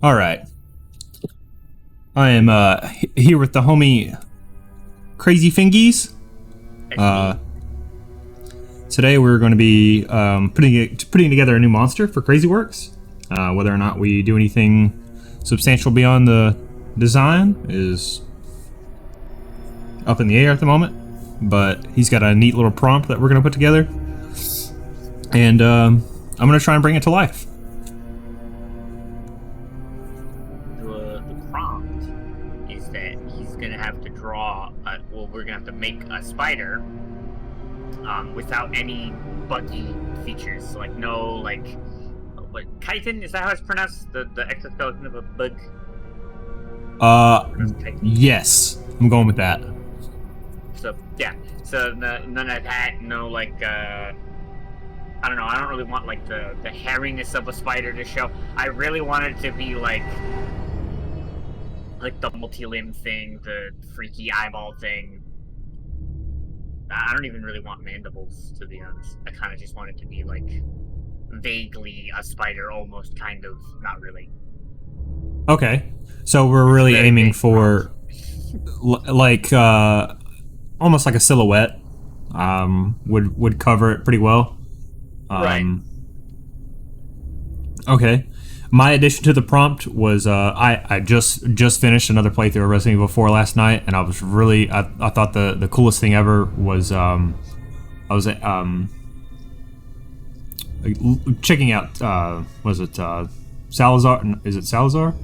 All right. I am here with the homie Crazy Fingies. That's me. Today we're going to be putting together a new monster for Crazy Works. Whether or not we do anything substantial beyond the design is up in the air at the moment. But he's got a neat little prompt that we're going to put together, and I'm going to try and bring it to life. The prompt is that he's gonna have to draw. We're gonna have to make a spider without any buggy features. So, like no, what chitin? Is that how it's pronounced? The exoskeleton of a bug. Yes, I'm going with that. So yeah. So none of that. No I don't know. I don't really want the hairiness of a spider to show. I really want it to be like the multi-limb thing, the freaky eyeball thing. I don't even really want mandibles, to be honest. I kind of just want it to be like vaguely a spider, almost kind of, not really. Okay, so we're really Very aiming big for almost like a silhouette. Would cover it pretty well. Right. Okay. My addition to the prompt was I just finished another playthrough of Resident Evil 4 last night, and I was really I thought the coolest thing ever was I was checking out was it Salazar? Is it Salazar?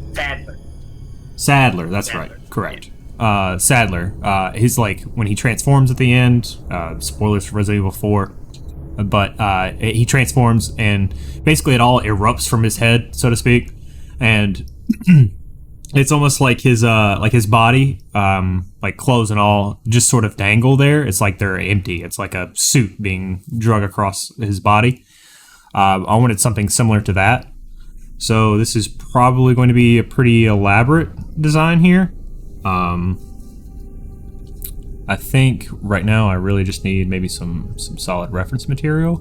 Sadler, that's Sadler. right. Correct. Sadler. He's like when he transforms at the end. Spoilers for Resident Evil 4. But he transforms, and basically it all erupts from his head, so to speak, and it's almost like his body, like clothes and all, just sort of dangle there. It's like they're empty. It's like a suit being drug across his body. I wanted something similar to that, so this is probably going to be a pretty elaborate design here. I think right now I really just need maybe some solid reference material.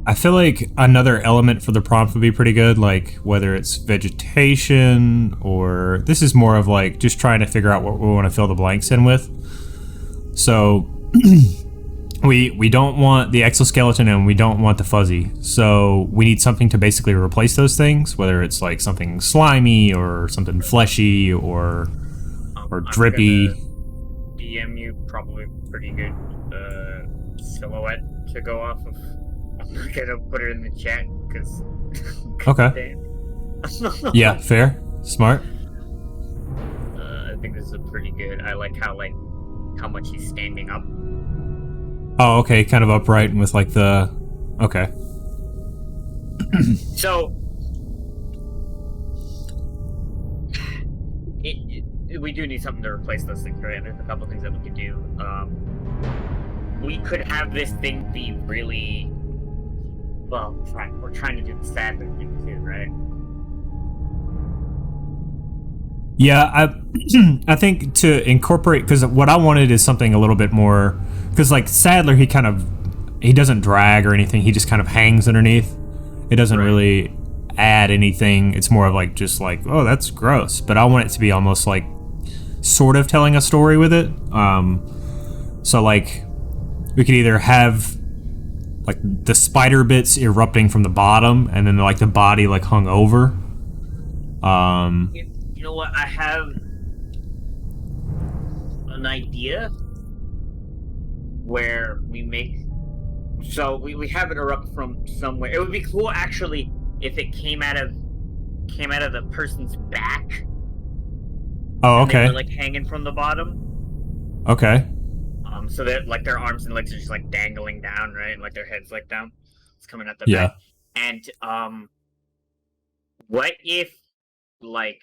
I feel like another element for the prompt would be pretty good, like whether it's vegetation or this is more of like just trying to figure out what we want to fill the blanks in with. So we don't want the exoskeleton and we don't want the fuzzy. So we need something to basically replace those things, whether it's like something slimy or something fleshy or drippy. DM you probably pretty good silhouette to go off of. I'm not gonna put it in the chat because. Okay. Yeah, fair, smart. I think this is a pretty good. I like how much he's standing up. Oh, okay, kind of upright with like the. Okay. So. We do need something to replace those things, right? And there's a couple things that we could do. We could have this thing be really well. We're trying to do the Sadler thing too, right? Yeah, I think to incorporate, because what I wanted is something a little bit more, because like Sadler, he doesn't drag or anything. He just kind of hangs underneath. It doesn't really add anything. It's more of like just like, oh, that's gross. But I want it to be almost like sort of telling a story with it. So like we could either have like the spider bits erupting from the bottom and then like the body like hung over. You know what? I have an idea where we make so we have it erupt from somewhere. It would be cool actually if it came out of the person's back. Oh, okay. They were, like hanging from the bottom. Okay. So that like their arms and legs are just like dangling down, right? And like their heads like down. It's coming at the back. And what if like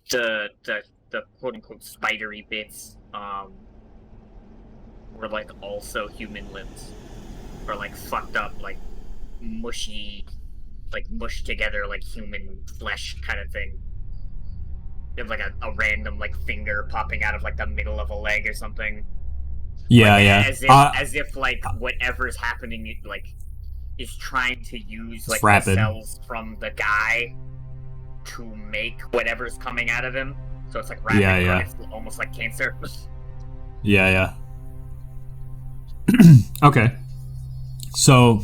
the quote unquote spidery bits were like also human limbs, or like fucked up, like mushy, like mushed together like human flesh kind of thing. You have like a random like finger popping out of like the middle of a leg or something. Yeah, like, yeah. As if like whatever's happening, like is trying to use like rapid. the cells from the guy to make whatever's coming out of him. So it's like rapid, Yeah. but it's almost like cancer. Yeah. Okay. So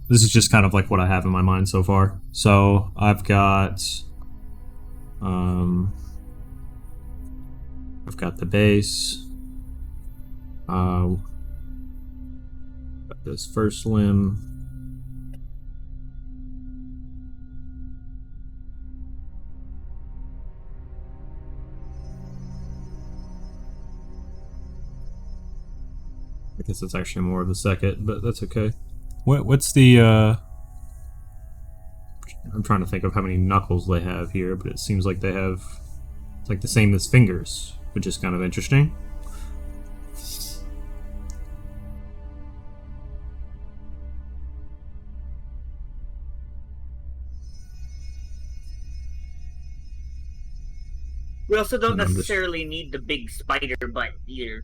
this is just kind of like what I have in my mind so far. So I've got the base. Got this first limb. I guess it's actually more of the second, but that's okay. What's the I'm trying to think of how many knuckles they have here, but it seems like they have it's like the same as fingers, which is kind of interesting. We also don't And I'm just- necessarily need the big spider butt either.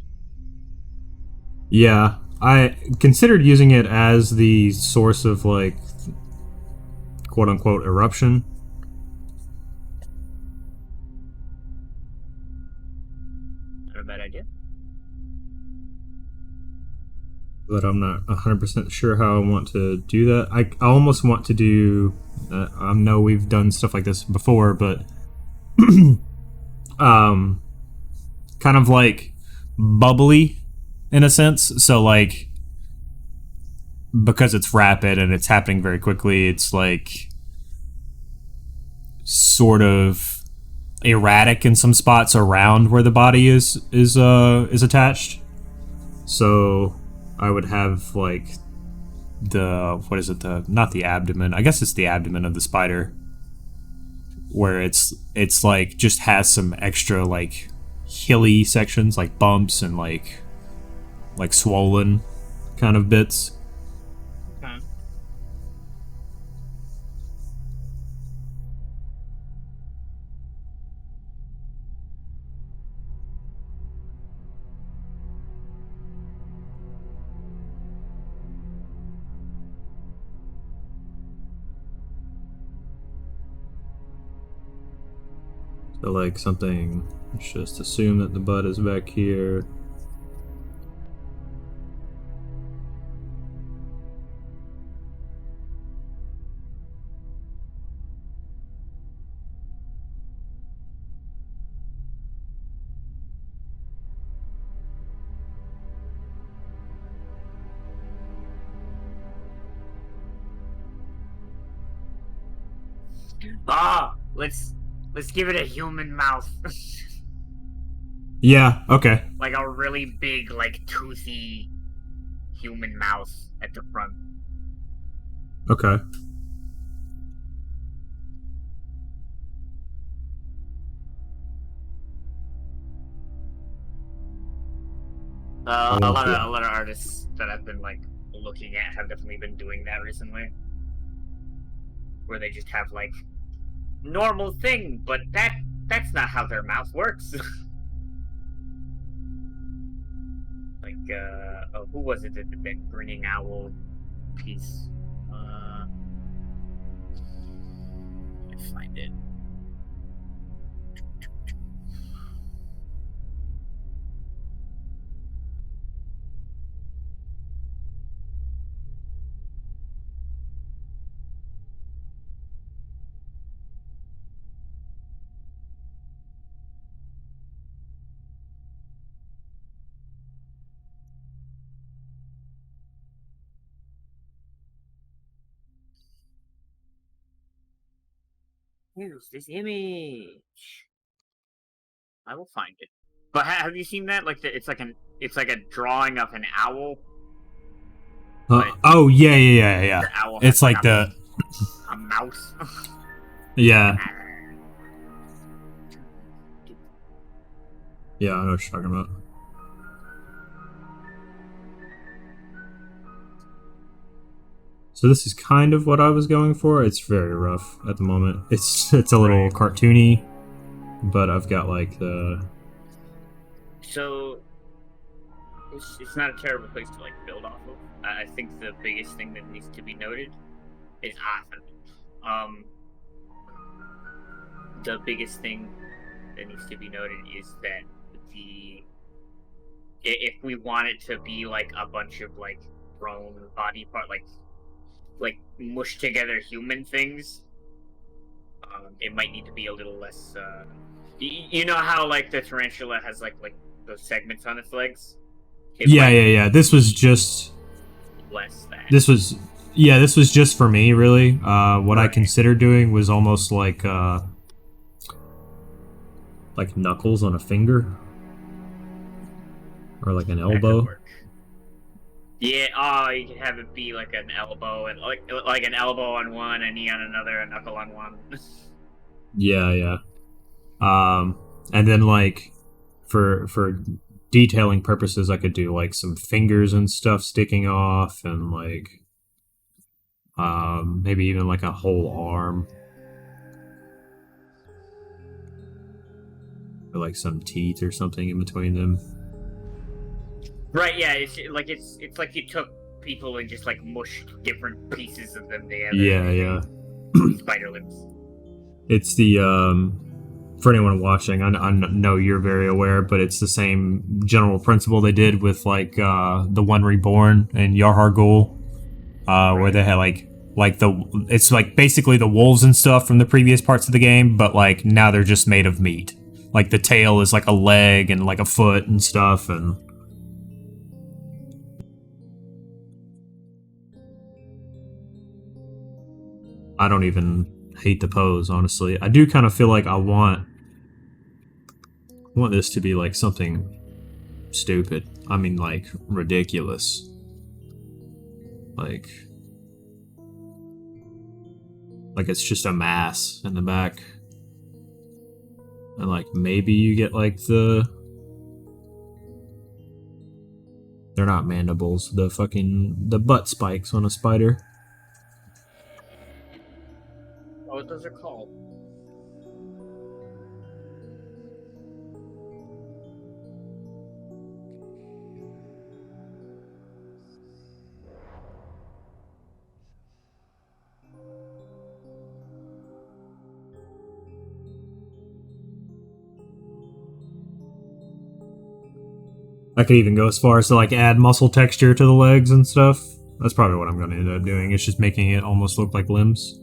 Yeah, I considered using it as the source of like quote unquote eruption. Not a bad idea. But I'm not 100% sure how I want to do that. I almost want to do. I know we've done stuff like this before, but kind of like bubbly in a sense. So like because it's rapid and it's happening very quickly, it's like sort of erratic in some spots around where the body is attached. So I would have like what is it, not the abdomen, I guess it's the abdomen of the spider, where it's like just has some extra like hilly sections, like bumps and like swollen kind of bits. Okay. So like something, let's just assume that the butt is back here. Let's give it a human mouth. Yeah, okay. Like a really big, like toothy human mouth at the front. Okay. A lot of artists that I've been like looking at have definitely been doing that recently, where they just have like normal thing, but that's not how their mouth works. Like who was it that did that grinning owl piece? Let's find it. Here's this image. I will find it. But have you seen that? Like it's like a drawing of an owl. Oh yeah. The owl It's has, like a mouse. yeah. Yeah, I know what you're talking about. So this is kind of what I was going for. It's very rough at the moment. It's a little cartoony, but I've got like the. So it's not a terrible place to like build off of. I think the biggest thing that needs to be noted is the biggest thing that needs to be noted is that if we want it to be like a bunch of like thrown body part like mushed together human things, it might need to be a little less. You know how like the tarantula has like those segments on its legs. Yeah. This was just less that. This was just for me, really. What I considered doing was almost like knuckles on a finger, or like an elbow. Yeah, you can have it be like an elbow and like an elbow on one, a knee on another, a knuckle on one. Yeah. And then like for detailing purposes, I could do like some fingers and stuff sticking off, and like maybe even like a whole arm, or like some teeth or something in between them. Right, yeah, it's like you took people and just like mushed different pieces of them together. Yeah. Spider limbs. It's the for anyone watching, I know you're very aware, but it's the same general principle they did with like the One Reborn and Yarhar Ghul, where they had it's like basically the wolves and stuff from the previous parts of the game, but like now they're just made of meat. Like the tail is like a leg and like a foot and stuff, and I don't even hate the pose, honestly. I do kind of feel like I want this to be like something stupid. I mean, like ridiculous. Like it's just a mass in the back. And like maybe you get like they're not mandibles, the butt spikes on a spider. Oh, what those are called? I could even go as far as to like add muscle texture to the legs and stuff. That's probably what I'm going to end up doing. It's just making it almost look like limbs.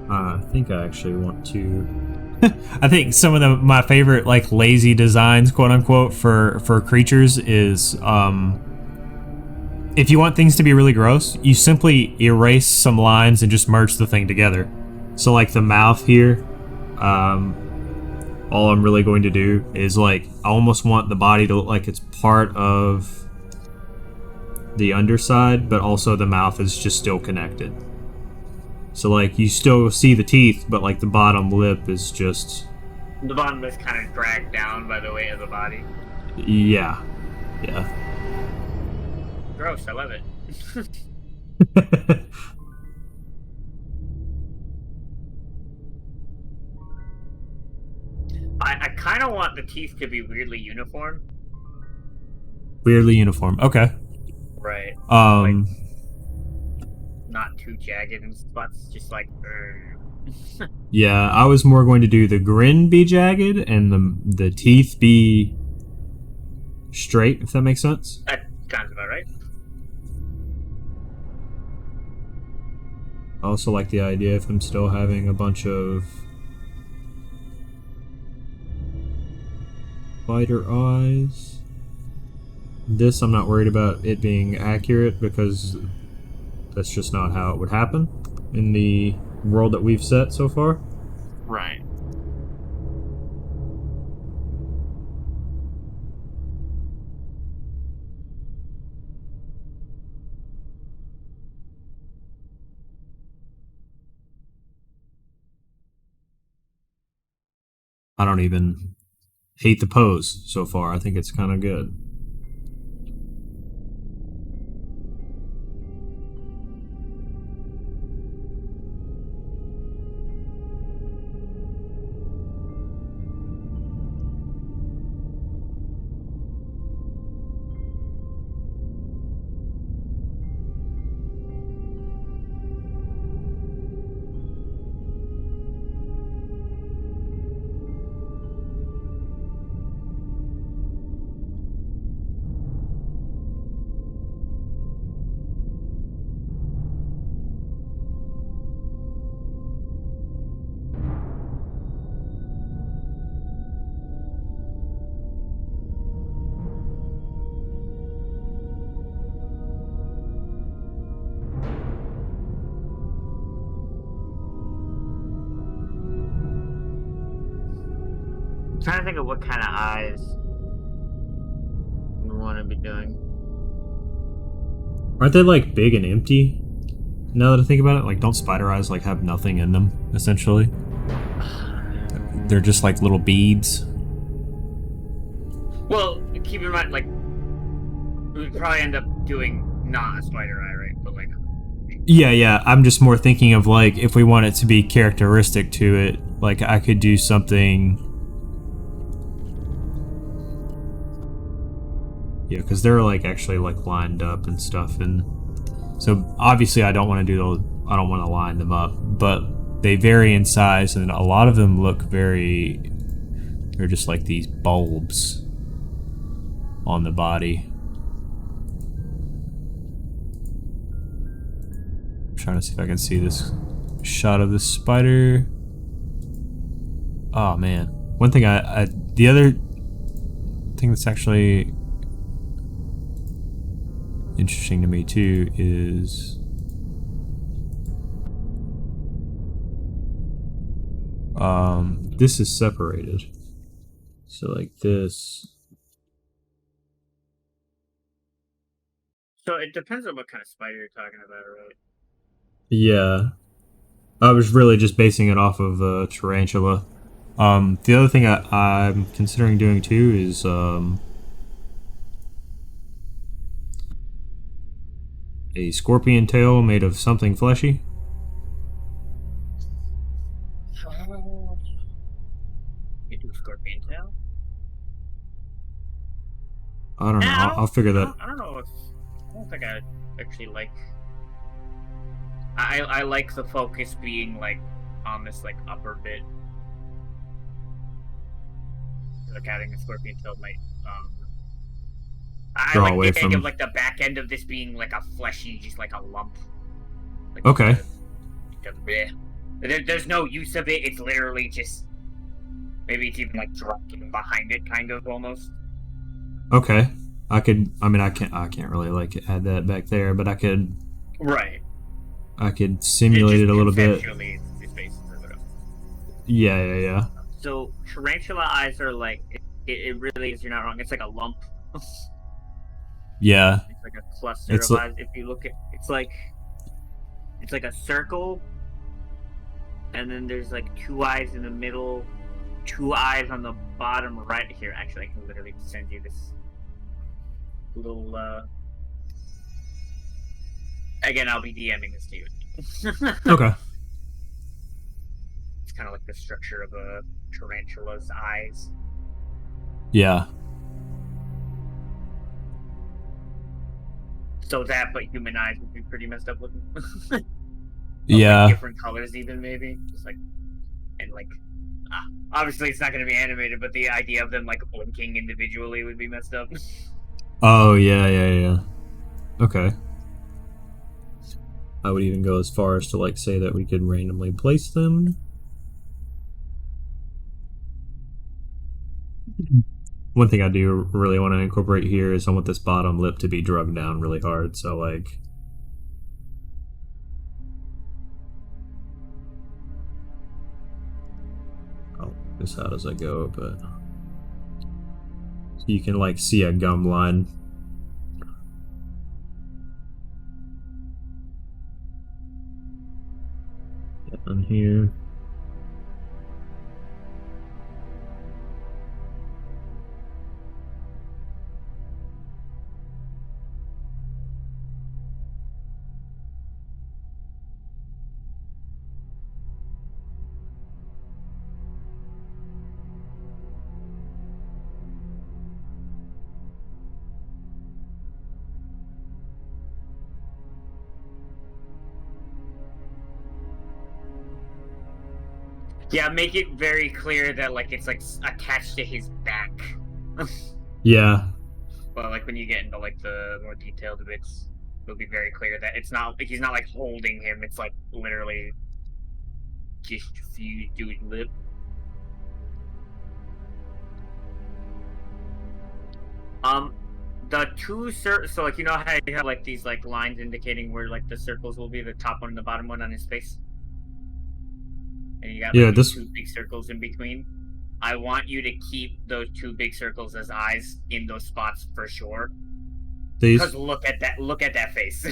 I think I actually want to. I think some of my favorite like lazy designs, quote unquote, for creatures is if you want things to be really gross, you simply erase some lines and just merge the thing together. So like the mouth here, all I'm really going to do is like I almost want the body to look like it's part of the underside, but also the mouth is just still connected. So like you still see the teeth, but like the bottom lip is just... The bottom is kind of dragged down by the weight of the body. Yeah. Gross, I love it. I kind of want the teeth to be weirdly uniform. Weirdly uniform, okay. Right. Not too jagged in spots, just like. Yeah, I was more going to do the grin be jagged and the teeth be straight, if that makes sense. That sounds about right. I also like the idea of him still having a bunch of spider eyes. This I'm not worried about it being accurate because that's just not how it would happen in the world that we've set so far. Right. I don't even hate the pose so far. I think it's kind of good. I'm trying to think of what kind of eyes we want to be doing. Aren't they like big and empty? Now that I think about it, like don't spider eyes like have nothing in them essentially? They're just like little beads. Well, keep in mind, like, we'd probably end up doing not a spider eye, right? But like, Yeah. I'm just more thinking of like if we want it to be characteristic to it, like I could do something. Yeah, because they're like actually like lined up and stuff, and so obviously I don't want to do those. I don't want to line them up, but they vary in size, and a lot of them look very. They're just like these bulbs on the body. I'm trying to see if I can see this shot of the spider. Oh man, one thing the other thing that's actually interesting to me too is this is separated, so like this. so it depends on what kind of spider you're talking about, right? Yeah, I was really just basing it off of tarantula. The other thing I'm considering doing too is a scorpion tail made of something fleshy. You do scorpion tail. I don't know. I'll figure that. I don't know if I don't think I actually like. I like the focus being like on this like upper bit. Like having a scorpion tail might I Draw like away the idea from- of like the back end of this being like a fleshy, just like a lump. Like, Okay. There's no use of it. It's literally just maybe it's even like dropping behind it, kind of almost. Okay. I could. I mean, I can't really like add that back there, but I could. Right. I could simulate it a little bit. Conceptually, it's basically what Yeah. So tarantula eyes are like it really is. You're not wrong. It's like a lump. Yeah. It's like a cluster It's of like- eyes. If you look at, it's like a circle, and then there's like two eyes in the middle, two eyes on the bottom right. Here, actually, I can literally send you this little. Again, I'll be DMing this to you. Okay. It's kind of like the structure of a tarantula's eyes. Yeah. So that, but human eyes would be pretty messed up looking. Yeah. Like different colors, even maybe, just like, and like, obviously it's not going to be animated, but the idea of them like blinking individually would be messed up. Oh yeah. Okay. I would even go as far as to like say that we could randomly place them. One thing I do really want to incorporate here is I want this bottom lip to be drugged down really hard. So like, This how does that go? But so you can like see a gum line. On here. Yeah, make it very clear that like it's like attached to his back. Yeah. But like when you get into like the more detailed bits, it'll be very clear that it's not like he's not like holding him. It's like literally just fused to his lip. The two so like you know how you have like these like lines indicating where like the circles will be, the top one and the bottom one on his face, and you got like, these two big circles in between. I want you to keep those two big circles as eyes in those spots for sure. Because look at that face.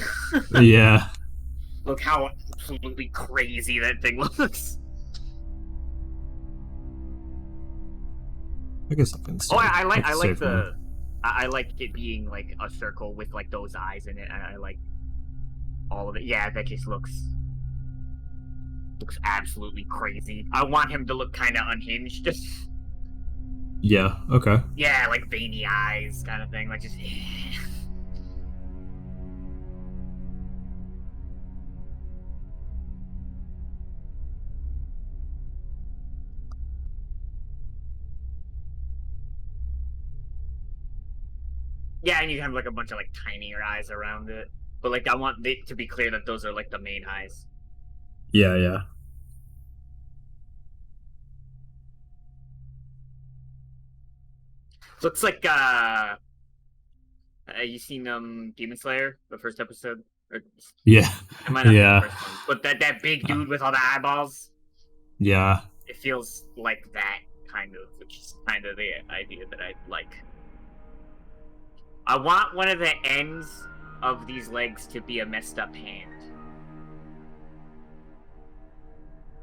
Yeah. Look how absolutely crazy that thing looks. I guess I can see. Oh, I like it being like a circle with like those eyes in it. I like all of it. Yeah, that just looks absolutely crazy. I want him to look kind of unhinged. Yeah. Okay. Yeah, like veiny eyes, kind of thing. Like just. Yeah, and you have like a bunch of like tinier eyes around it. But like I want it to be clear that those are like the main eyes. Yeah, yeah. Looks like you seen Demon Slayer, the first episode? Or, yeah. It might not be the first one, but that big dude with all the eyeballs. Yeah. It feels like that kind of, which is kind of the idea that I like. I want one of the ends of these legs to be a messed up hand.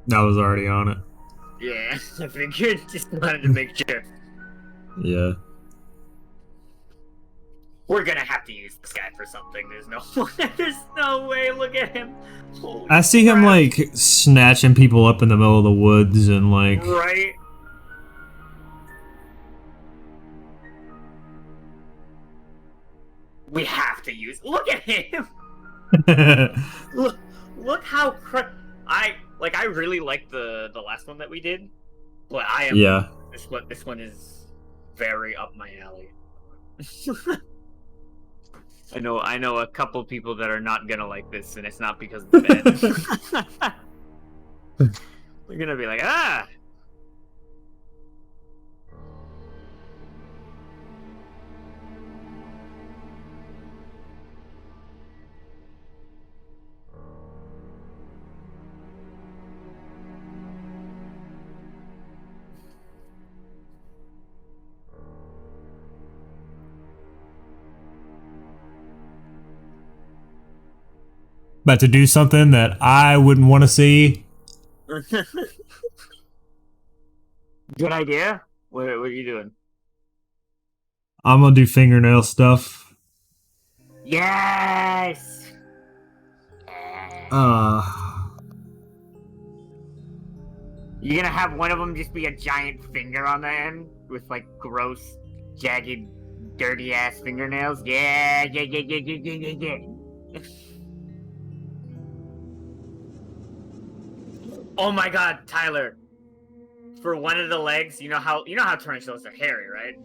That was already on it. Yeah, I figured. Just wanted to make sure. Yeah. We're gonna have to use this guy for something. There's no way. Look at him. Holy I see him like snatching people up in the middle of the woods and like. Right. We have to use. Look at him. look how I really like the last one that we did, but I am. Yeah. This one is very up my alley. I know a couple people that are not gonna like this, and it's not because of the bed. They're gonna be like, ah. About to do something that I wouldn't want to see. Good idea. What are you doing? I'm gonna do fingernail stuff. Yes. You're gonna have one of them just be a giant finger on the end with like gross, jagged, dirty ass fingernails. Yeah. Oh my God, Tyler! For one of the legs, you know how tarantulas are hairy, right?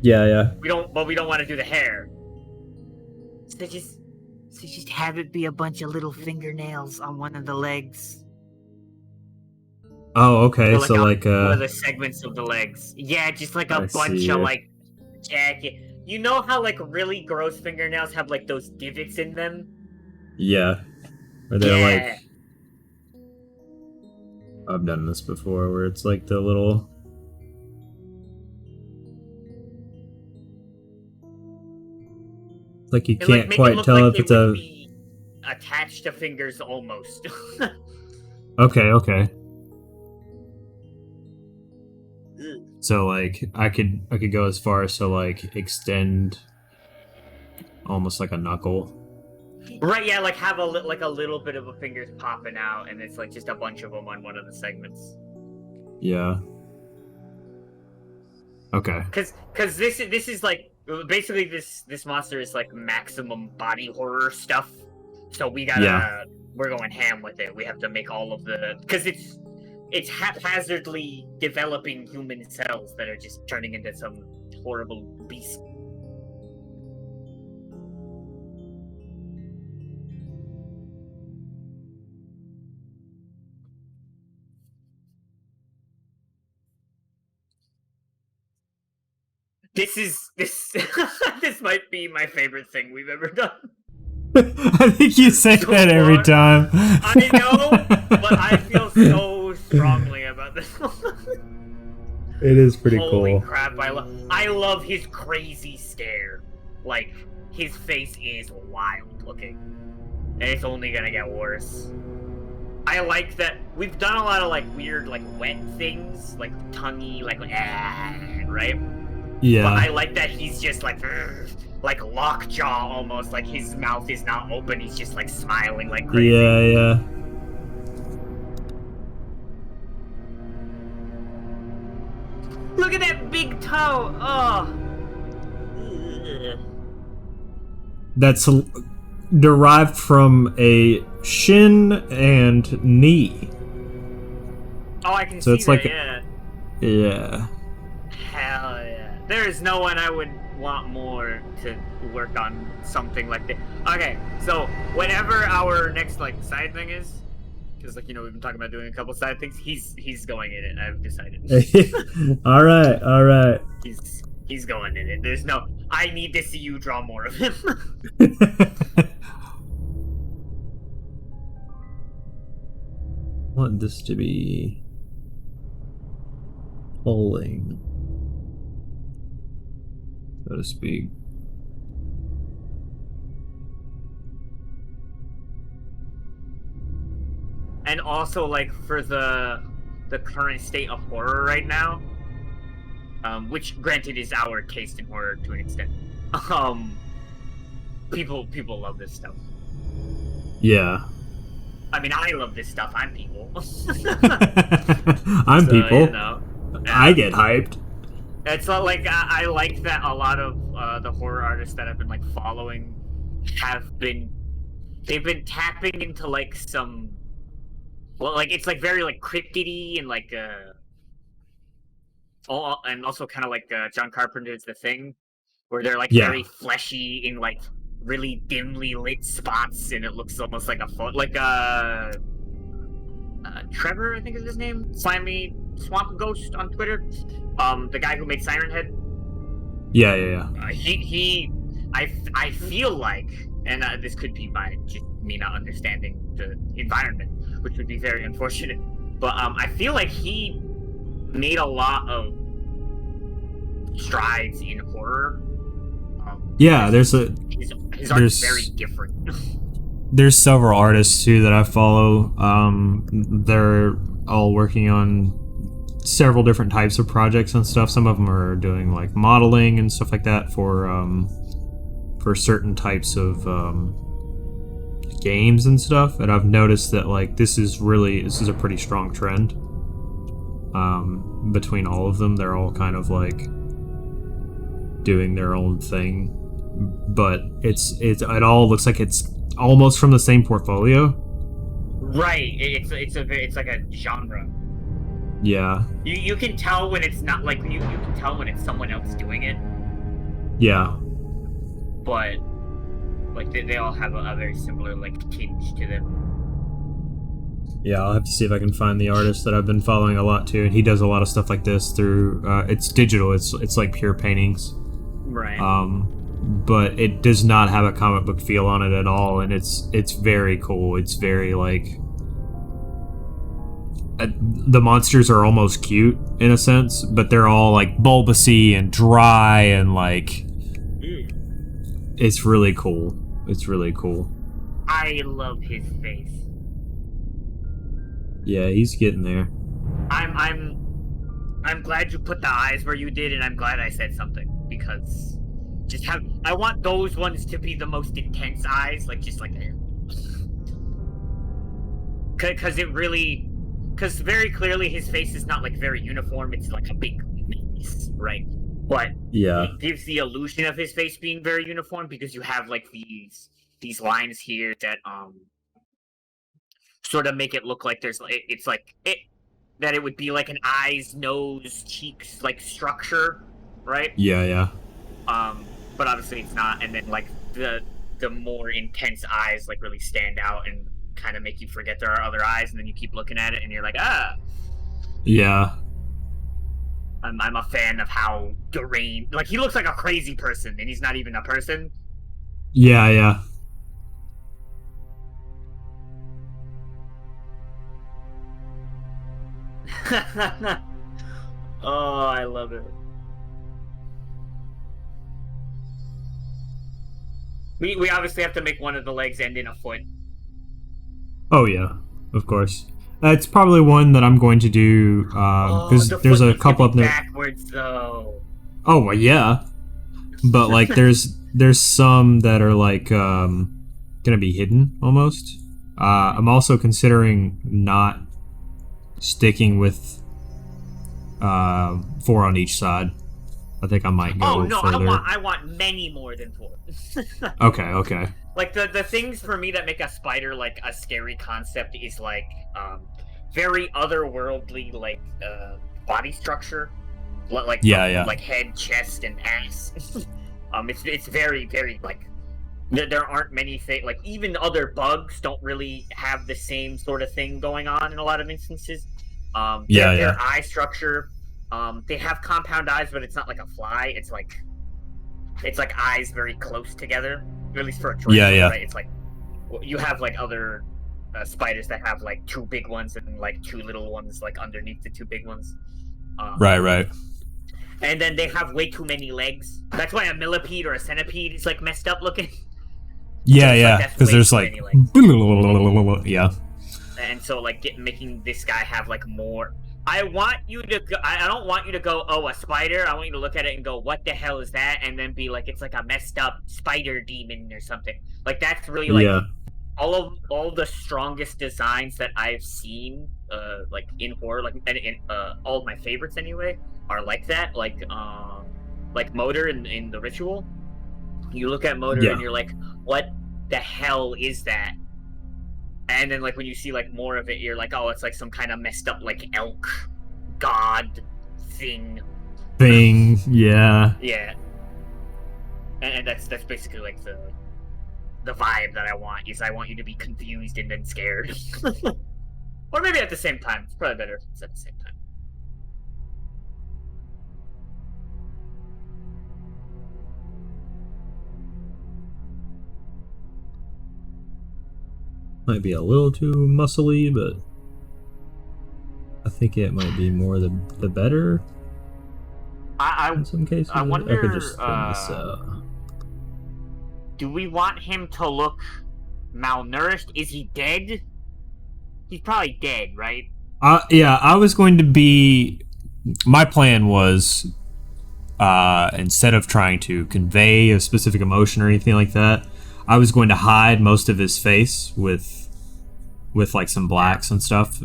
Yeah, yeah. We don't want to do the hair. So just have it be a bunch of little fingernails on one of the legs. Oh, okay. Like so like one of the segments of the legs. Yeah, just like a bunch of like jagged. You know how like really gross fingernails have like those divots in them? Yeah. Or they're like I've done this before where it's like the little Like you And, like, can't make it quite look tell like if it's they would a. be attached to fingers almost. Okay. So like I could go as far as to like extend almost like a knuckle. Right, yeah, like have a little bit of a fingers popping out, and it's like just a bunch of them on one of the segments. Yeah. Okay. Cause this is like basically this monster is like maximum body horror stuff. So we're going ham with it. We have to make all of because it's haphazardly developing human cells that are just turning into some horrible beast. This this might be my favorite thing we've ever done. I think you say So that every far, time. I know, but I feel so strongly about this one. It is pretty Holy cool. crap, I love his crazy stare. Like, his face is wild looking. And it's only gonna get worse. I like that we've done a lot of like weird like wet things, like tonguey, like right? Yeah. But I like that he's just like lockjaw almost, like his mouth is not open, he's just like smiling like crazy. Yeah. Look at that big toe! Oh! Ugh. That's derived from a shin and knee. Oh, I can So see it's that, like yeah. Yeah. Hell yeah. There is no one I would want more to work on something like that. Okay, so whenever our next like side thing is, because like we've been talking about doing a couple side things, he's going in it. I've decided. All right. He's going in it. There's no. I need to see you draw more of him. Want this to be pulling, so to speak. And also, like, for the current state of horror right now, which granted is our taste in horror to an extent, people love this stuff. Yeah. I mean, I love this stuff. I'm people. I'm people. I get hyped. It's not like I like that a lot of the horror artists that I've been like following they've been tapping into like some. Well, like it's like very like cryptidy and like and also kind of like John Carpenter's The Thing, where they're like very fleshy in like really dimly lit spots, and it looks almost like Trevor, I think is his name, Slimy Swamp Ghost on Twitter, the guy who made Siren Head. Yeah. I feel like, and this could be by just me not understanding the environment, which would be very unfortunate. But I feel like he made a lot of strides in horror. There's his art is very different. There's several artists too that I follow. They're all working on several different types of projects and stuff. Some of them are doing like modeling and stuff like that for certain types of games and stuff, and I've noticed that like this is a pretty strong trend between all of them. They're all kind of like doing their own thing, but it all looks like it's almost from the same portfolio. Right. It's like a genre. Yeah. You can tell when it's not like you can tell when it's someone else doing it. Yeah. But like they all have a very similar like tinge to them. Yeah, I'll have to see if I can find the artist that I've been following a lot too, and he does a lot of stuff like this through. It's digital. It's like pure paintings. Right. But it does not have a comic book feel on it at all, and it's very cool. It's very like the monsters are almost cute in a sense, but they're all like bulbousy and dry and like It's really cool. It's really cool. I love his face. Yeah, he's getting there. I'm glad you put the eyes where you did, and I'm glad I said something, because I want those ones to be the most intense eyes, like just like there. Because very clearly his face is not like very uniform. It's like a big mess, right? But Yeah. it gives the illusion of his face being very uniform because you have like these lines here that sort of make it look like that it would be like an eyes, nose, cheeks like structure, right? Yeah. But obviously it's not. And then like the more intense eyes like really stand out and kind of make you forget there are other eyes, and then you keep looking at it and you're like, Yeah. I'm a fan of how deranged, like he looks like a crazy person and he's not even a person. Yeah. Oh, I love it. We obviously have to make one of the legs end in a foot. Oh yeah, of course. It's probably one that I'm going to do because there's a couple up there. Backwards though. Oh well, yeah, but like there's some that are like gonna be hidden almost. I'm also considering not sticking with 4 on each side. I think I might go Oh no, further. I want many more than 4. Okay. Like the things for me that make a spider like a scary concept is like very otherworldly like body structure, like Yeah. like head, chest, and ass. It's very very like there aren't many things, like even other bugs don't really have the same sort of thing going on in a lot of instances. Their eye structure. They have compound eyes, but it's not like a fly. It's like eyes very close together, at least for a tarantula. Yeah. Right? It's like you have like other spiders that have like 2 big ones and like 2 little ones like underneath the 2 big ones. Right. And then they have way too many legs. That's why a millipede or a centipede is like messed up looking. Yeah. Because there's like yeah. And so like making this guy have like more. I want you to go, I don't want you to go, oh, a spider. I want you to look at it and go, what the hell is that? And then be like, it's like a messed up spider demon or something. Like that's really like all the strongest designs that I've seen, like in horror, like in all of my favorites anyway, are like that. Like Motor in The Ritual. You look at Motor and you're like, what the hell is that? And then, like, when you see, like, more of it, you're like, oh, it's, like, some kind of messed up, like, elk god thing. Yeah. Yeah. And that's basically, like, the vibe that I want, is I want you to be confused and then scared. Or maybe at the same time. It's probably better if it's at the same time. Might be a little too muscly, but I think it might be more the better. In some cases, I wonder. I could just film this. Do we want him to look malnourished? Is he dead? He's probably dead, right? Yeah, I was going to be. My plan was, instead of trying to convey a specific emotion or anything like that, I was going to hide most of his face with like some blacks and stuff,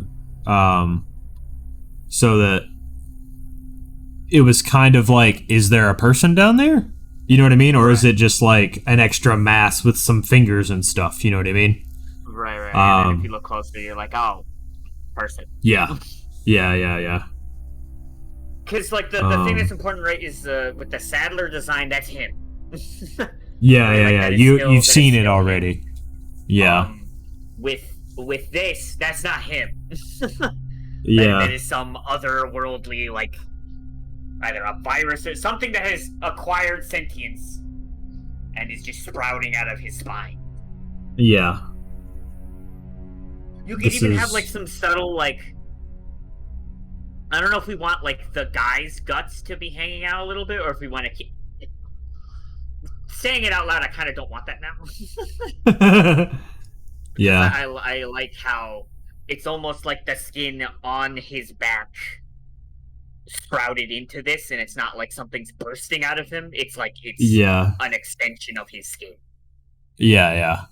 so that it was kind of like, is there a person down there? You know what I mean? Or is it just like an extra mass with some fingers and stuff? You know what I mean? Right. And then if you look closer, you're like, oh, person. Yeah. Because like the thing that's important, right, is with the Saddler design, that's him. Yeah. You've seen it already. Yeah. With this, that's not him. Yeah. That is some otherworldly, like, either a virus or something that has acquired sentience and is just sprouting out of his spine. Yeah. You could even have like some subtle, like, I don't know if we want like the guy's guts to be hanging out a little bit, or if we want to keep saying it out loud, I kind of don't want that now. Yeah. I like how it's almost like the skin on his back sprouted into this, and it's not like something's bursting out of him. It's like it's Yeah. an extension of his skin. Yeah.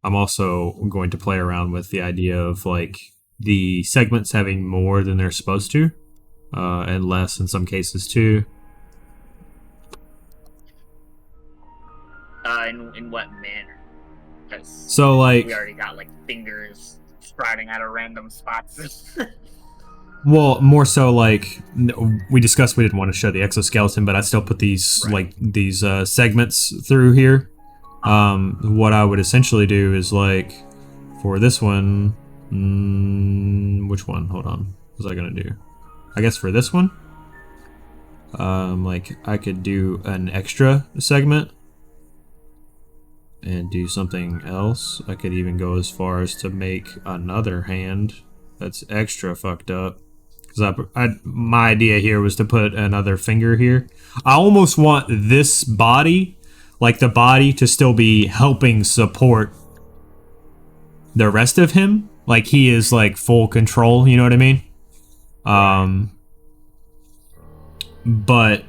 I'm also going to play around with the idea of like the segments having more than they're supposed to, and less in some cases too. In what manner? Because So like, we already got like fingers sprouting out of random spots. well, more so like we discussed, we didn't want to show the exoskeleton, but I still put these Right. like these segments through here. What I would essentially do is like for this one, which one? Hold on, what was I gonna do? I guess for this one, like I could do an extra segment and do something else. I could even go as far as to make another hand that's extra fucked up. Because my idea here was to put another finger here. I almost want this body, like the body, to still be helping support the rest of him. Like he is like full control, you know what I mean? But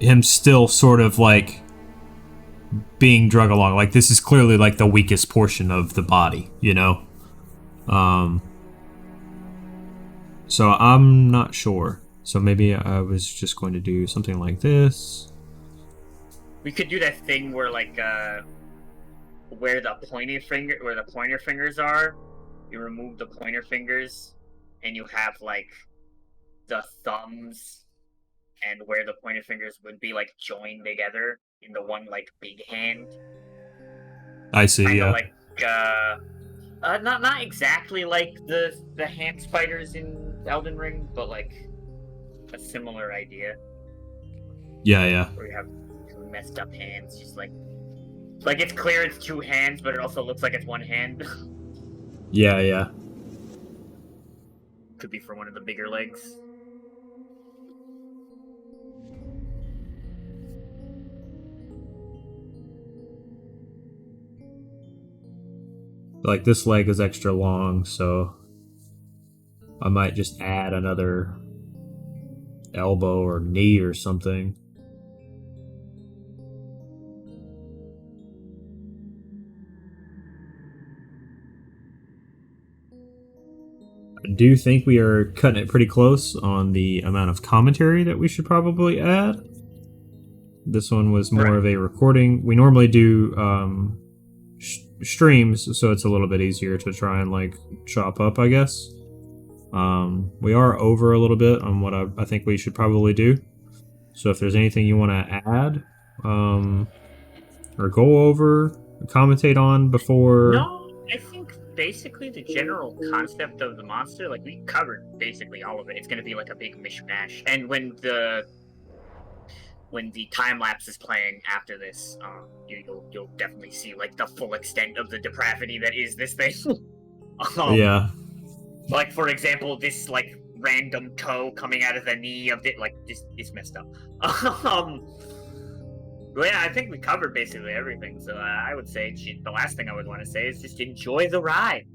him still sort of like being drug along. Like this is clearly like the weakest portion of the body, you know? So I'm not sure. So maybe I was just going to do something like this. We could do that thing where like where the pointer fingers are, you remove the pointer fingers and you have like the thumbs and where the pointer fingers would be like joined together in the one like big hand. I see, Kind yeah. of like not exactly like the hand spiders in Elden Ring, but like a similar idea Yeah. where you have two messed up hands, just like it's clear it's two hands, but it also looks like it's one hand. Yeah. Could be for one of the bigger legs. Like this leg is extra long, so I might just add another elbow or knee or something. I do think we are cutting it pretty close on the amount of commentary that we should probably add. This one was more Right. of a recording. We normally do streams, so it's a little bit easier to try and like chop up, I guess. We are over a little bit on what I think we should probably do. So if there's anything you want to add, or go over, or commentate on before. No, I think basically the general concept of the monster, like we covered basically all of it. It's gonna be like a big mishmash. And when the time lapse is playing after this, you'll definitely see like the full extent of the depravity that is this thing. Yeah. Like for example, this like random toe coming out of the knee of it, like this is messed up. But yeah, I think we covered basically everything. So I would say the last thing I would want to say is just enjoy the ride.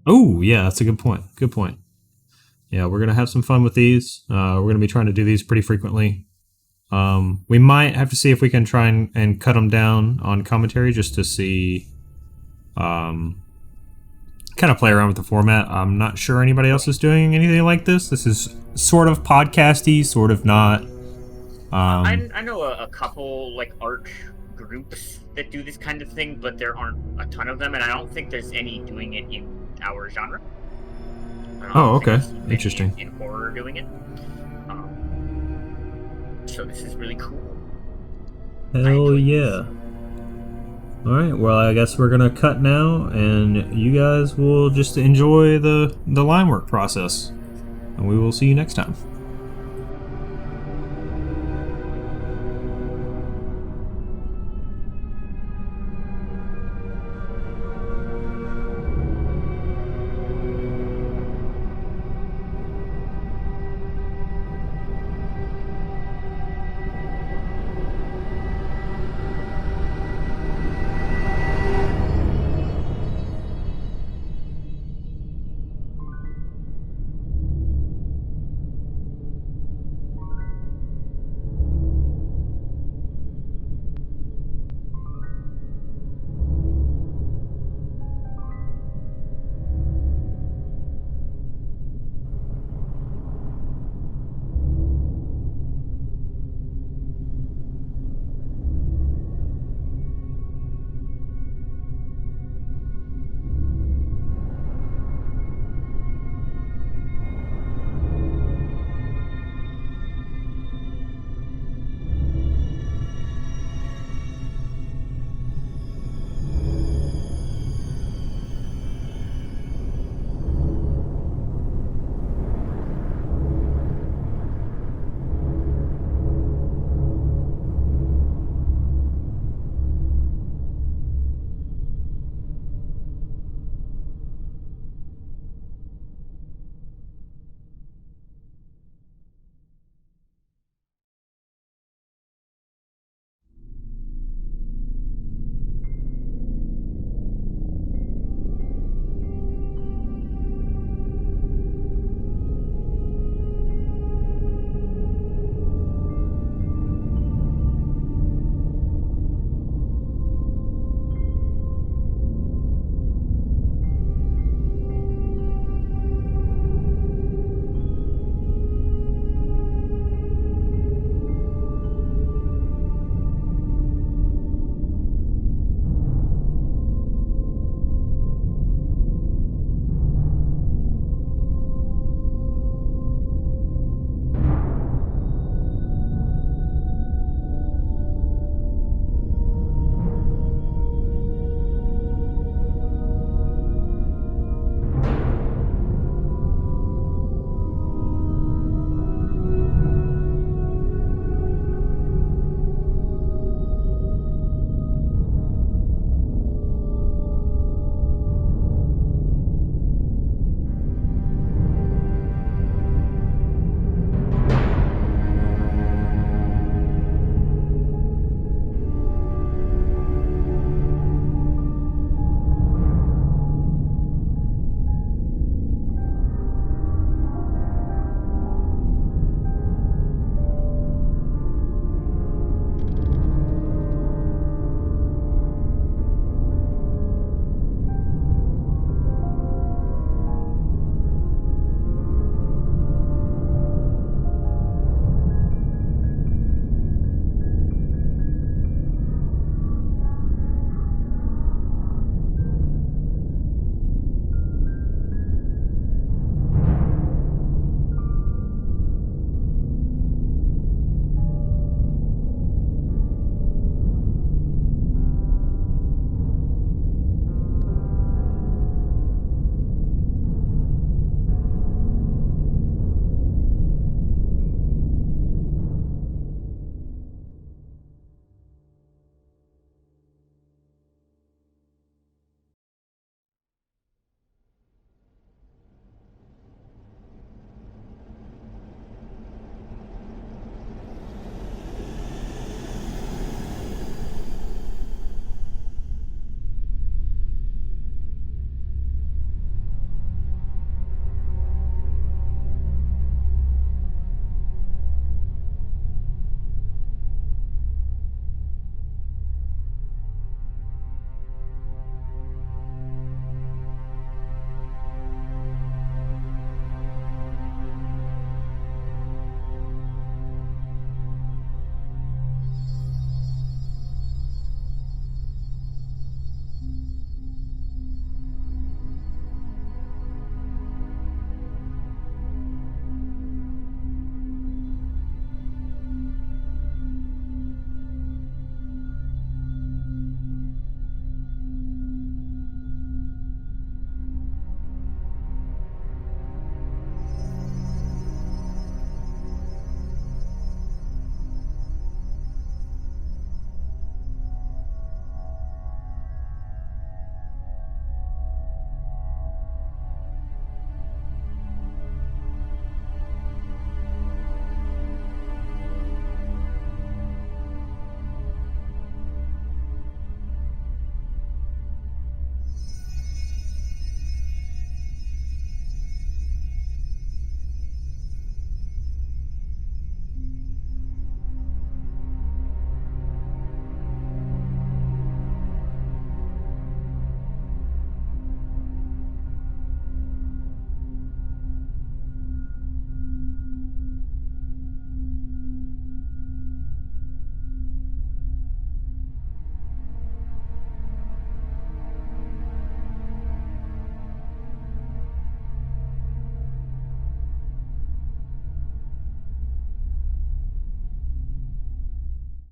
Oh, yeah, that's a good point. Good point. Yeah, we're gonna have some fun with these. We're gonna be trying to do these pretty frequently. We might have to see if we can try and cut them down on commentary just to see, kind of play around with the format. I'm not sure anybody else is doing anything like this. This is sort of podcasty, sort of not. I know a couple like art groups that do this kind of thing, but there aren't a ton of them, and I don't think there's any doing it in our genre. Oh, okay. There's many Interesting. in horror doing it. So this is really cool. Hell yeah. Alright, well, I guess we're gonna cut now, and you guys will just enjoy the line work process. And we will see you next time.